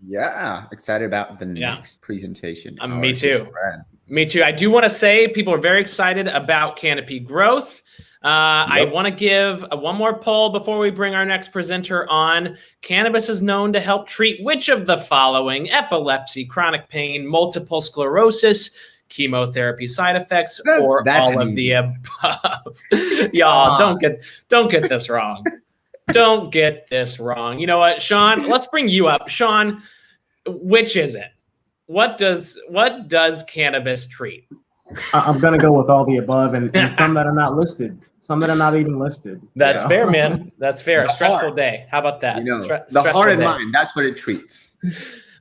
Yeah, excited about the Yeah. next presentation. Me too. Me too. I do want to say people are very excited about canopy growth. I want to give one more poll before we bring our next presenter on. Cannabis is known to help treat which of the following: epilepsy, chronic pain, multiple sclerosis, chemotherapy side effects, or all of the above? Y'all, don't get this wrong. Don't get this wrong. You know what, Sean? Let's bring you up. Sean, which is it? What does cannabis treat? I'm gonna go with all the above, and some that are not listed, some that are not even listed. That's fair, man. That's fair. A stressful day. How about that? The heart and mind. That's what it treats.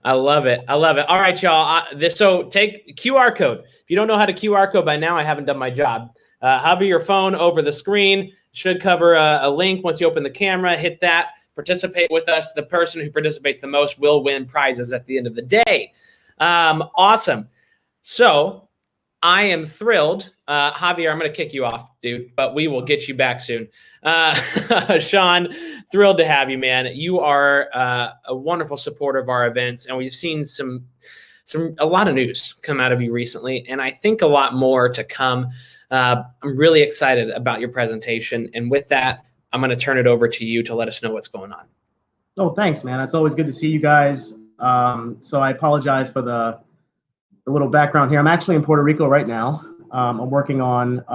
I love it. I love it. All right, y'all. So take QR code. If you don't know how to QR code by now, I haven't done my job. Hover your phone over the screen. Should cover a link. Once you open the camera, hit that. Participate with us. The person who participates the most will win prizes at the end of the day. Awesome. So I am thrilled. Javier, I'm going to kick you off, dude, but we will get you back soon. Sean, thrilled to have you, man. You are a wonderful supporter of our events, and we've seen a lot of news come out of you recently, and I think a lot more to come. I'm really excited about your presentation, and with that, I'm going to turn it over to you to let us know what's going on. Oh, thanks, man. It's always good to see you guys. So I apologize for the little background here. I'm actually in Puerto Rico right now. I'm working on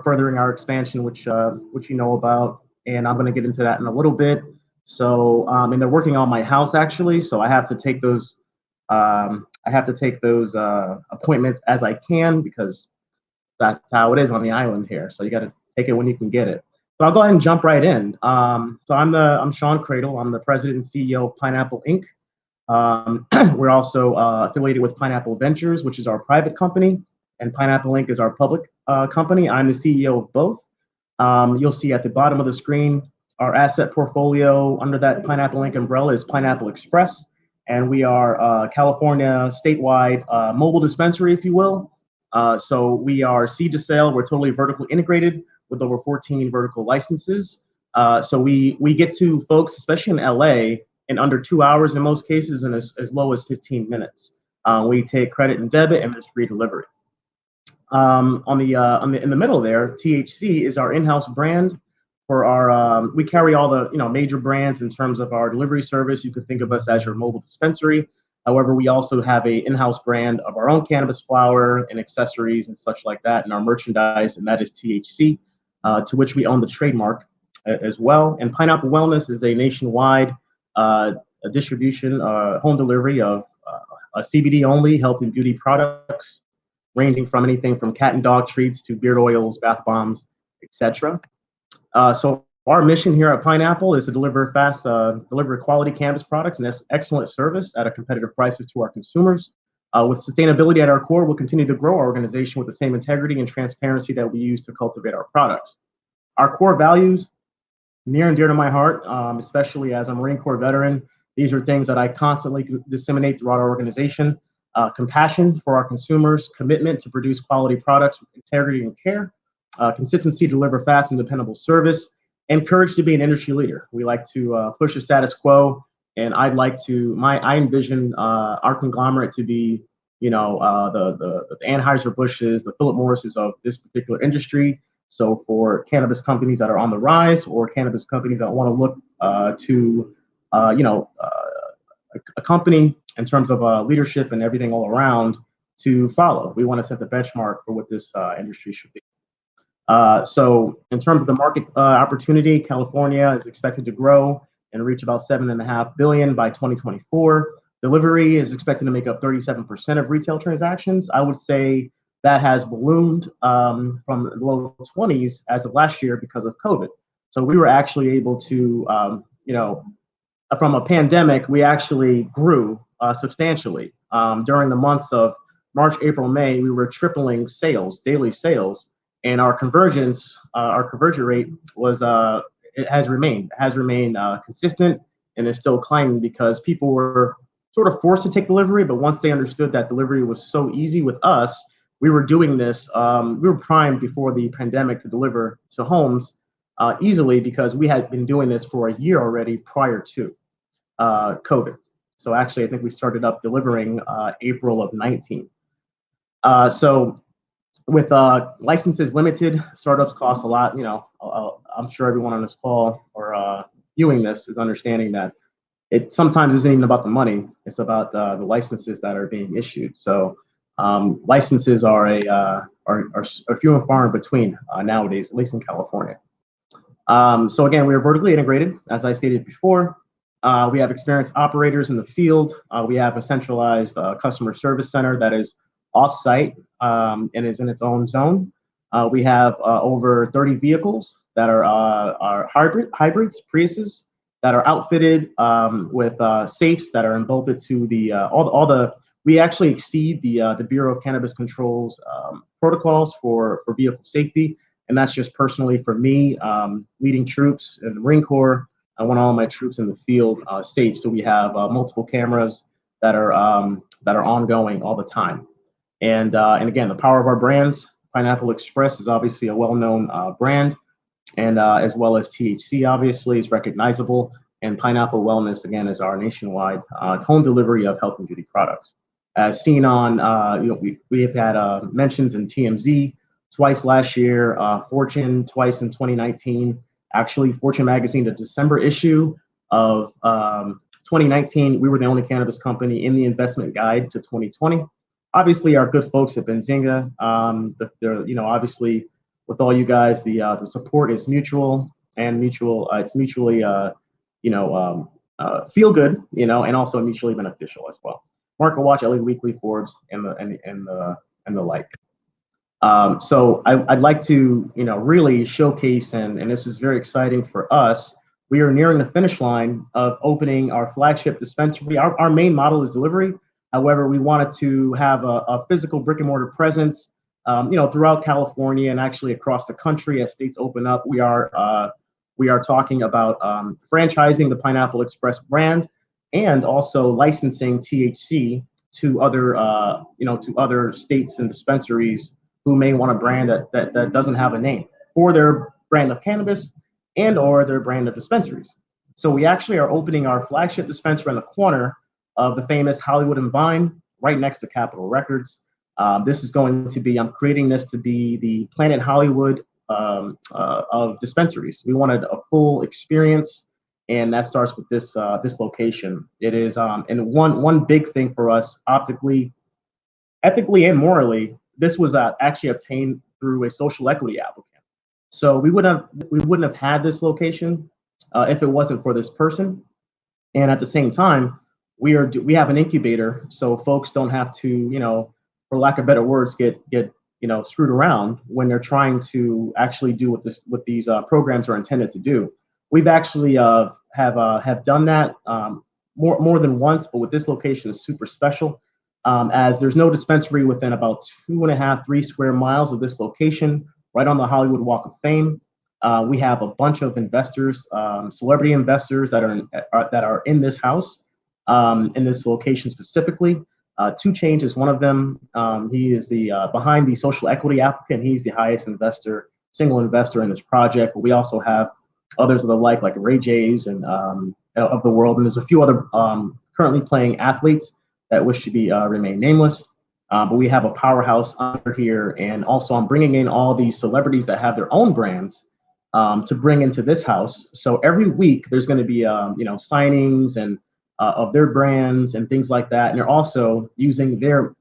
furthering our expansion, which you know about, and I'm going to get into that in a little bit. So, and they're working on my house actually, so I have to take those appointments as I can, because that's how it is on the island here. So you got to take it when you can get it. So I'll go ahead and jump right in. So I'm Sean Cradle. I'm the president and CEO of Pineapple Inc. We're also affiliated with Pineapple Ventures, which is our private company, and Pineapple Inc. is our public company. I'm the CEO of both. You'll see at the bottom of the screen, our asset portfolio under that Pineapple Inc. umbrella is Pineapple Express, and we are California statewide mobile dispensary, if you will. So we are seed to sale. We're totally vertically integrated with over 14 vertical licenses. So we get to folks, especially in LA, in under 2 hours in most cases, and as low as 15 minutes. We take credit and debit, and there's free delivery. In the middle there, THC is our in-house brand for our. We carry all the major brands in terms of our delivery service. You can think of us as your mobile dispensary. However, we also have a in-house brand of our own cannabis flower and accessories and such like that in our merchandise, and that is THC, to which we own the trademark as well. And Pineapple Wellness is a nationwide a distribution, home delivery of CBD only health and beauty products, ranging from anything from cat and dog treats to beard oils, bath bombs, etc. So our mission here at Pineapple is to deliver quality cannabis products and excellent service at a competitive prices to our consumers. With sustainability at our core, we'll continue to grow our organization with the same integrity and transparency that we use to cultivate our products. Our core values, near and dear to my heart, especially as a Marine Corps veteran. These are things that I constantly disseminate throughout our organization. Compassion for our consumers, commitment to produce quality products with integrity and care, consistency to deliver fast and dependable service, and courage to be an industry leader. We like to push the status quo, and I envision our conglomerate to be, the Anheuser-Busch's, the Philip Morris's of this particular industry. So for cannabis companies that are on the rise, or cannabis companies that want to look to a company in terms of leadership and everything all around to follow. We want to set the benchmark for what this industry should be. So in terms of the market opportunity, California is expected to grow and reach about $7.5 billion by 2024. Delivery is expected to make up 37% of retail transactions. I would say that has ballooned from the low 20s as of last year because of COVID. So we were actually able to, from a pandemic, we actually grew substantially. During the months of March, April, May, we were tripling sales, daily sales, and our conversion rate has remained consistent and is still climbing because people were sort of forced to take delivery, but once they understood that delivery was so easy with us, we were doing this. We were primed before the pandemic to deliver to homes easily because we had been doing this for a year already prior to COVID. So actually, I think we started up delivering April of 19. So with licenses limited, startups cost a lot. I'm sure everyone on this call or viewing this is understanding that it sometimes isn't even about the money. It's about the licenses that are being issued. So licenses are few and far in between nowadays, at least in California. So again, we are vertically integrated, as I stated before. We have experienced operators in the field. We have a centralized customer service center that is off-site and is in its own zone. We have over 30 vehicles that are hybrids, Priuses, that are outfitted with safes that are bolted to the all the. We actually exceed the Bureau of Cannabis Control's protocols for vehicle safety, and that's just personally for me leading troops in the Marine Corps. I want all my troops in the field safe, so we have multiple cameras that are ongoing all the time. And again, the power of our brands. Pineapple Express is obviously a well-known brand, and as well as THC obviously is recognizable. And Pineapple Wellness again is our nationwide home delivery of health and beauty products. As seen on, we have had mentions in TMZ twice last year, Fortune twice in 2019. Actually, Fortune magazine, the December issue of 2019, we were the only cannabis company in the investment guide to 2020. Obviously, our good folks at Benzinga, obviously with all you guys, the support is mutual and mutual. It's mutually, feel good, and also mutually beneficial as well. Market Watch, LA Weekly, Forbes, and the like. So I'd like to, really showcase, and this is very exciting for us. We are nearing the finish line of opening our flagship dispensary. Our main model is delivery. However, we wanted to have a physical brick and mortar presence, throughout California and actually across the country as states open up. We are talking about franchising the Pineapple Express brand and also licensing THC to other states and dispensaries who may want a brand that doesn't have a name for their brand of cannabis and or their brand of dispensaries. So we actually are opening our flagship dispensary on the corner of the famous Hollywood and Vine, right next to Capitol Records. This is going to be, I'm creating this to be the Planet Hollywood of dispensaries. We wanted a full experience, and that starts with this location. It is, and one big thing for us, optically, ethically, and morally, this was actually obtained through a social equity applicant. So we wouldn't have had this location if it wasn't for this person. And at the same time, we have an incubator, so folks don't have to, for lack of better words, get screwed around when they're trying to actually do what these programs are intended to do. We've actually have done that more than once, but with this location is super special, as there's no dispensary within about 2.5, 3 square miles of this location, right on the Hollywood Walk of Fame. We have a bunch of investors, celebrity investors that are in this house, in this location specifically. 2 Chainz is one of them. He is behind the social equity applicant. He's the highest single investor in this project. But we also have others of the like Ray J's and of the world. And there's a few other currently playing athletes that wish to remain nameless. But we have a powerhouse under here, and also I'm bringing in all these celebrities that have their own brands to bring into this house. So every week there's going to be signings and of their brands and things like that, and they're also using their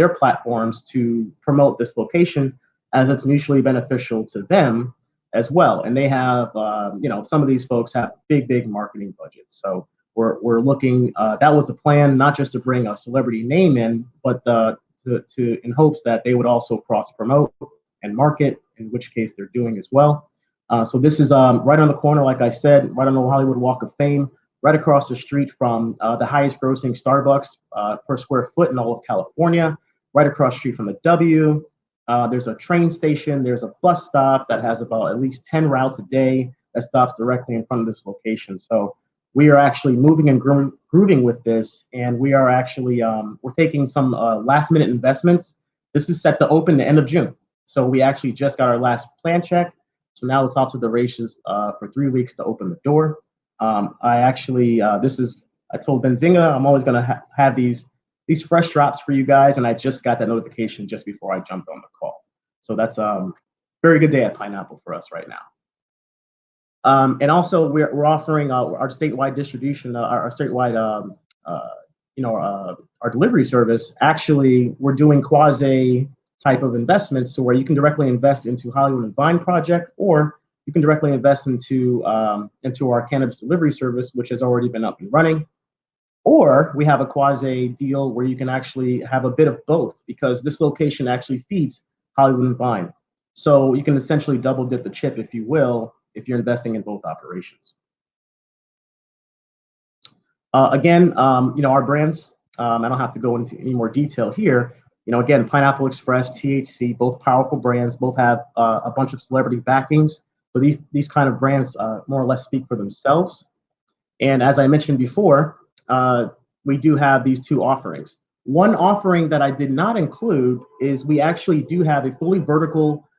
platforms to promote this location, as it's mutually beneficial to them as well. And they have some of these folks have big marketing budgets. So we're looking. That was the plan, not just to bring a celebrity name in, but to in hopes that they would also cross promote and market, in which case they're doing as well. So this is right on the corner, like I said, right on the Hollywood Walk of Fame, right across the street from the highest grossing Starbucks per square foot in all of California, right across the street from the W. There's a train station, there's a bus stop that has about at least 10 routes a day that stops directly in front of this location. So we are actually moving and grooving with this, and we are actually, we're taking some last minute investments. This is set to open the end of June. So we actually just got our last plan check. So now it's off to the races for 3 weeks to open the door. I actually, this is I told Benzinga I'm always gonna have these fresh drops for you guys, and I just got that notification just before I jumped on the call. So that's very good day at Pineapple for us right now. And also we're offering our statewide distribution, our statewide our delivery service. Actually, we're doing quasi type of investments, so where you can directly invest into Hollywood and Vine project, or you can directly invest into our cannabis delivery service, which has already been up and running. Or we have a quasi deal where you can actually have a bit of both, because this location actually feeds Hollywood and Vine. So you can essentially double dip the chip, if you will, if you're investing in both operations. Again, our brands, I don't have to go into any more detail here. Again, Pineapple Express, THC, both powerful brands, both have a bunch of celebrity backings. So these kind of brands more or less speak for themselves. And as I mentioned before, we do have these two offerings. One offering that I did not include is we actually do have a fully vertical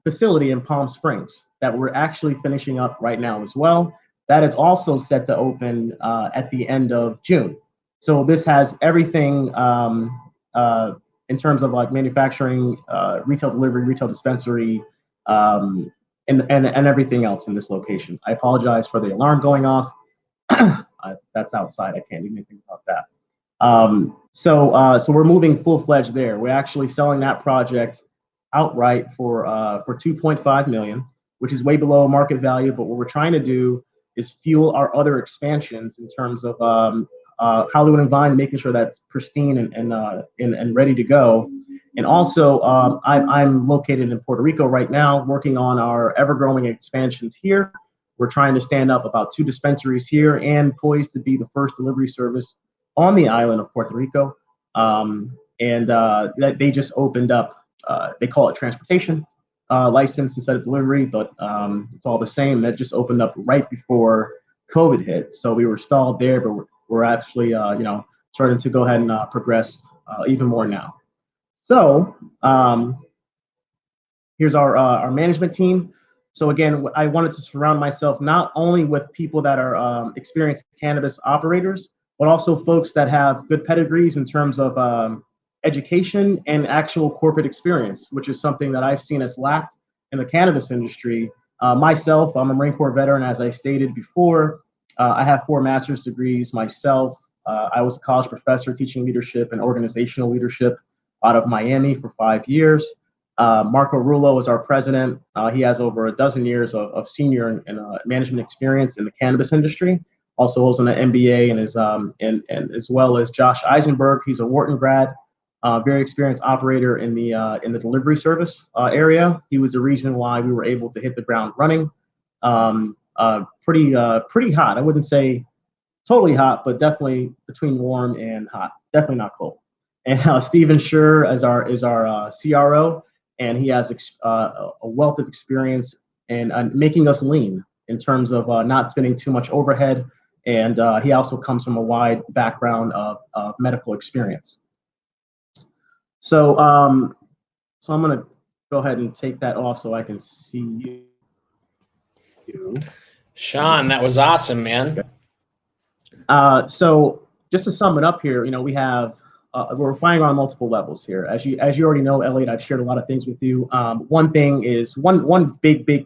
facility in Palm Springs that we're actually finishing up right now as well. That is also set to open at the end of June. So this has everything in terms of like manufacturing, retail delivery, retail dispensary, and everything else in this location. I apologize for the alarm going off. That's outside. I can't do anything about that. So we're moving full-fledged there. We're actually selling that project outright for $2.5 million, which is way below market value. But what we're trying to do is fuel our other expansions in terms of Hollywood and Vine, making sure that's pristine and ready to go. And also, I'm located in Puerto Rico right now, working on our ever-growing expansions here. We're trying to stand up about 2 dispensaries here and poised to be the first delivery service on the island of Puerto Rico. That they just opened up, they call it transportation license instead of delivery, but it's all the same. That just opened up right before COVID hit. So we were stalled there, but we're actually, starting to go ahead and progress even more now. So here's our management team. So again, I wanted to surround myself not only with people that are experienced cannabis operators, but also folks that have good pedigrees in terms of education and actual corporate experience, which is something that I've seen as lacked in the cannabis industry. Myself, I'm a Marine Corps veteran, as I stated before. I have 4 master's degrees myself. I was a college professor teaching leadership and organizational leadership out of Miami for 5 years. Marco Rulo is our president. He has over a dozen years of senior and management experience in the cannabis industry. Also holds an MBA and is and as well as Josh Eisenberg. He's a Wharton grad, very experienced operator in the delivery service area. He was the reason why we were able to hit the ground running. Pretty hot. I wouldn't say totally hot, but definitely between warm and hot. Definitely not cold. And Stephen Schur is our CRO. And he has a wealth of experience in making us lean in terms of not spending too much overhead. And he also comes from a wide background of medical experience. So, so I'm going to go ahead and take that off so I can see you. Sean, that was awesome, man. So just to sum it up here, we have we're firing on multiple levels here. As you already know, Elliot, I've shared a lot of things with you. One thing is one big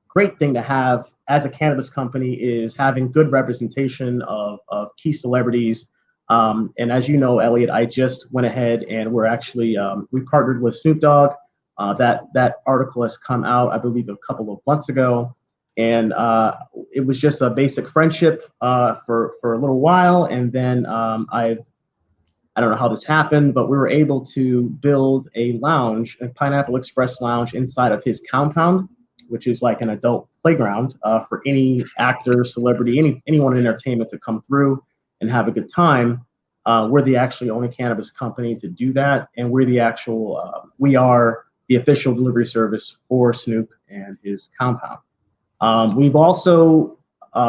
great thing to have as a cannabis company is having good representation of key celebrities. And as you know, Elliot, I just went ahead and we're actually we partnered with Snoop Dogg. That article has come out, I believe, a couple of months ago. And it was just a basic friendship for a little while, and then I don't know how this happened, but we were able to build a lounge, a Pineapple Express lounge inside of his compound, which is like an adult playground for any actor, celebrity, anyone in entertainment to come through and have a good time. We're the actually only cannabis company to do that, and we're the actual, we are the official delivery service for Snoop and his compound. We've also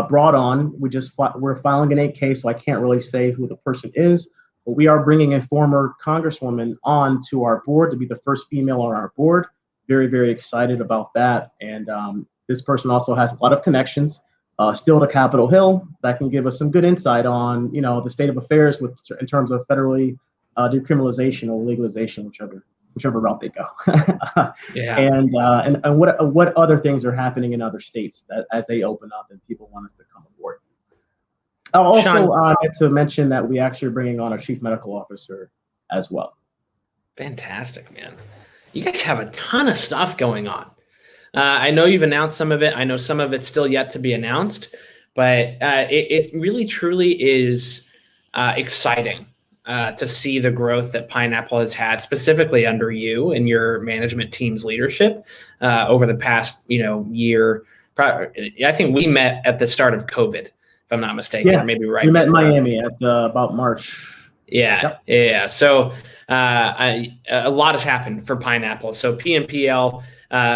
brought on, we're filing an 8K, so I can't really say who the person is, but we are bringing a former congresswoman on to our board to be the first female on our board. Very, very excited about that. And this person also has a lot of connections still to Capitol Hill. That can give us some good insight on, the state of affairs in terms of federally decriminalization or legalization, whichever route they go. Yeah. And what other things are happening in other states as they open up and people want us to come aboard. I'll also get to mention that we actually are bringing on a chief medical officer as well. Fantastic, man. You guys have a ton of stuff going on. I know you've announced some of it. I know some of it's still yet to be announced, but it really, truly is exciting to see the growth that Pineapple has had, specifically under you and your management team's leadership over the past, year. I think we met at the start of COVID, if I'm not mistaken, or maybe right. We met in Miami at about March. Yeah. Yep. Yeah. So a lot has happened for Pineapple. So PNPL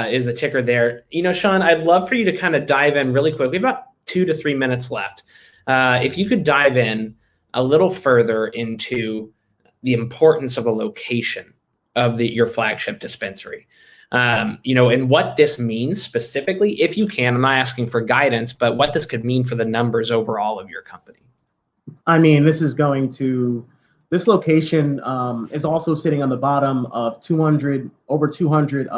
is the ticker there. Sean, I'd love for you to kind of dive in really quick. We have about 2 to 3 minutes left. If you could dive in a little further into the importance of a location of your flagship dispensary, and what this means specifically, if you can. I'm not asking for guidance, but what this could mean for the numbers overall of your company. I mean, this location is also sitting on the bottom of over 200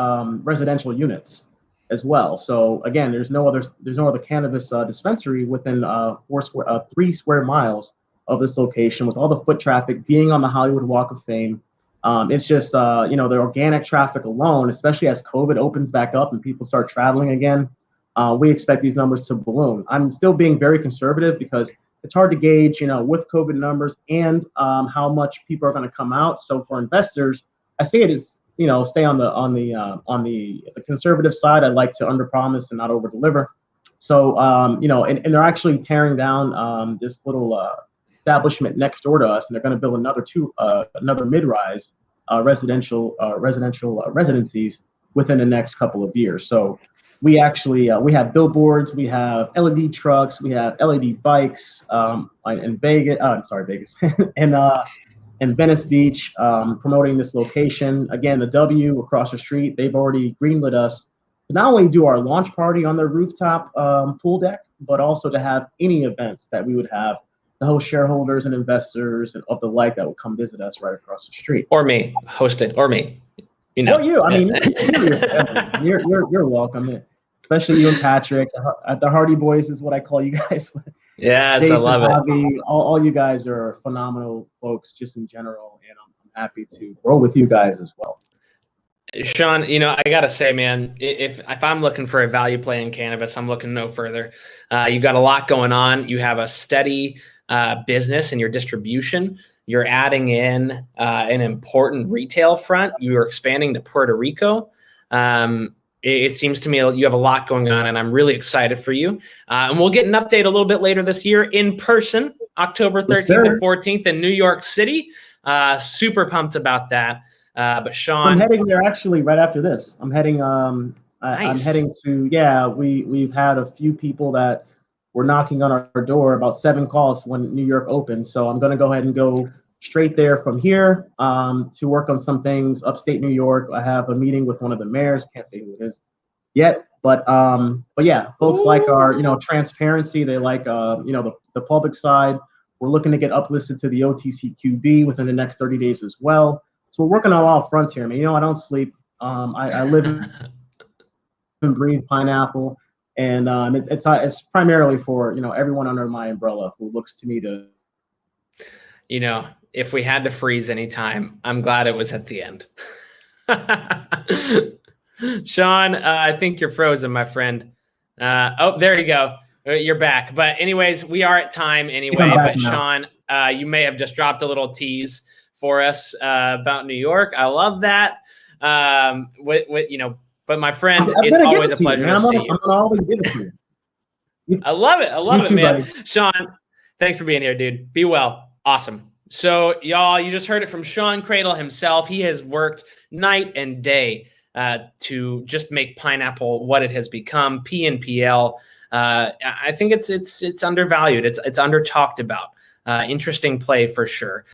residential units as well. So again, there's no other cannabis dispensary within 3 square miles of this location, with all the foot traffic being on the Hollywood Walk of Fame. It's just the organic traffic alone, especially as COVID opens back up and people start traveling again, we expect these numbers to balloon. I'm still being very conservative because it's hard to gauge, with COVID numbers and how much people are going to come out. So for investors, I say it is, stay on the conservative side. I'd like to underpromise and not overdeliver. So and they're actually tearing down this little establishment next door to us, and they're going to build another mid-rise residential residencies within the next couple of years. So we actually we have billboards, we have LED trucks, we have LED bikes in Vegas. Vegas, and Venice Beach, promoting this location. Again, the W across the street, they've already greenlit us to not only do our launch party on their rooftop pool deck, but also to have any events that we would have to host shareholders and investors and of the like that will come visit us right across the street. Or me, host it, or me. Or you. I mean, you're welcome. Especially you and Patrick. The Hardy Boys is what I call you guys. Yes, Jason, I love Bobby, it. All you guys are phenomenal folks just in general, and I'm happy to roll with you guys as well. Sean, I gotta say, man, if I'm looking for a value play in cannabis, I'm looking no further. You've got a lot going on. You have a steady business in your distribution. You're adding in an important retail front. You are expanding to Puerto Rico. It seems to me you have a lot going on, and I'm really excited for you. And we'll get an update a little bit later this year in person, October 13th and 14th in New York City. Super pumped about that. But Sean, I'm heading there actually right after this. I'm heading. Nice. I'm heading to. Yeah, we've had a few people that were knocking on our door, about 7 calls when New York opened. So I'm going to go ahead and go straight there from here to work on some things upstate New York. I have a meeting with one of the mayors. Can't say who it is yet, but yeah, folks like our transparency. They like the public side. We're looking to get uplisted to the OTCQB within the next 30 days as well. So we're working on all fronts here. I mean, I don't sleep. I live and breathe Pineapple, and it's primarily for everyone under my umbrella who looks to me to. If we had to freeze any time, I'm glad it was at the end. Sean, I think you're frozen, my friend. Oh, there you go. You're back. But anyways, we are at time anyway. But Sean, you may have just dropped a little tease for us about New York. I love that. But my friend, it's always a pleasure to see you. I'm gonna always give it to you. I love it. I love it, man. Buddy. Sean, thanks for being here, dude. Be well. Awesome. So, y'all, you just heard it from Sean Cradle himself. He has worked night and day to just make Pineapple what it has become. PNPL. I think it's undervalued. It's under talked about. Interesting play for sure.